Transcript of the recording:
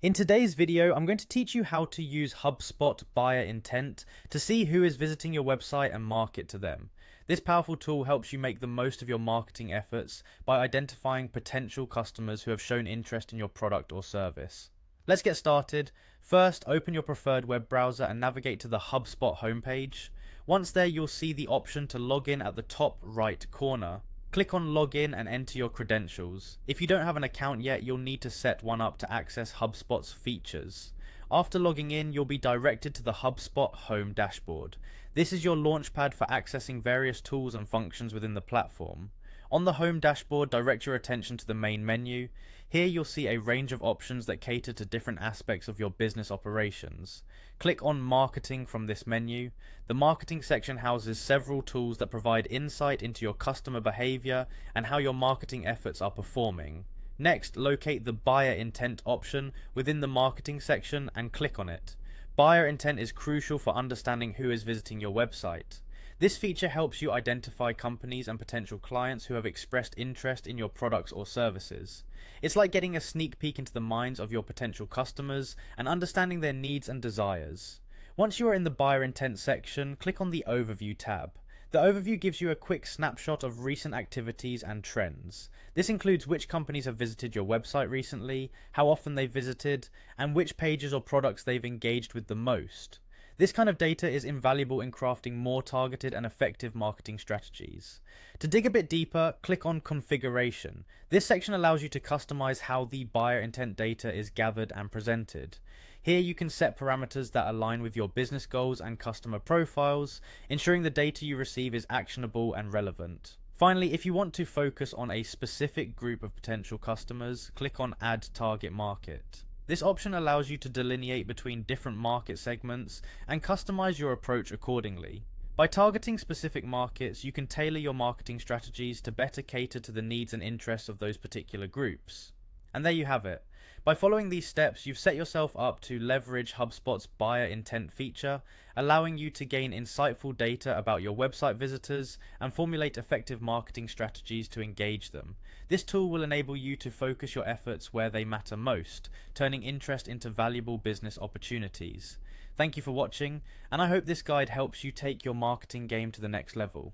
In today's video, I'm going to teach you how to use Hubspot buyer intent to see who is visiting your website and market to them. This powerful tool helps you make the most of your marketing efforts by identifying potential customers who have shown interest in your product or service. Let's get started. First, open your preferred web browser and navigate to the Hubspot homepage. Once there, you'll see the option to log in at the top right corner. Click on Login and enter your credentials. If you don't have an account yet, you'll need to set one up to access HubSpot's features. After logging in, you'll be directed to the HubSpot home dashboard. This is your launchpad for accessing various tools and functions within the platform. On the home dashboard, direct your attention to the main menu. Here you'll see a range of options that cater to different aspects of your business operations. Click on Marketing from this menu. The marketing section houses several tools that provide insight into your customer behavior and how your marketing efforts are performing. Next, locate the Buyer Intent option within the marketing section and click on it. Buyer intent is crucial for understanding who is visiting your website. This feature helps you identify companies and potential clients who have expressed interest in your products or services. It's like getting a sneak peek into the minds of your potential customers and understanding their needs and desires. Once you are in the buyer intent section, click on the Overview tab. The overview gives you a quick snapshot of recent activities and trends. This includes which companies have visited your website recently, how often they've visited, and which pages or products they've engaged with the most. This kind of data is invaluable in crafting more targeted and effective marketing strategies. To dig a bit deeper, click on Configuration. This section allows you to customize how the buyer intent data is gathered and presented. Here you can set parameters that align with your business goals and customer profiles, ensuring the data you receive is actionable and relevant. Finally, if you want to focus on a specific group of potential customers, click on Add Target Market. This option allows you to delineate between different market segments and customize your approach accordingly. By targeting specific markets, you can tailor your marketing strategies to better cater to the needs and interests of those particular groups. And there you have it. By following these steps, you've set yourself up to leverage HubSpot's buyer intent feature, allowing you to gain insightful data about your website visitors and formulate effective marketing strategies to engage them. This tool will enable you to focus your efforts where they matter most, turning interest into valuable business opportunities. Thank you for watching, and I hope this guide helps you take your marketing game to the next level.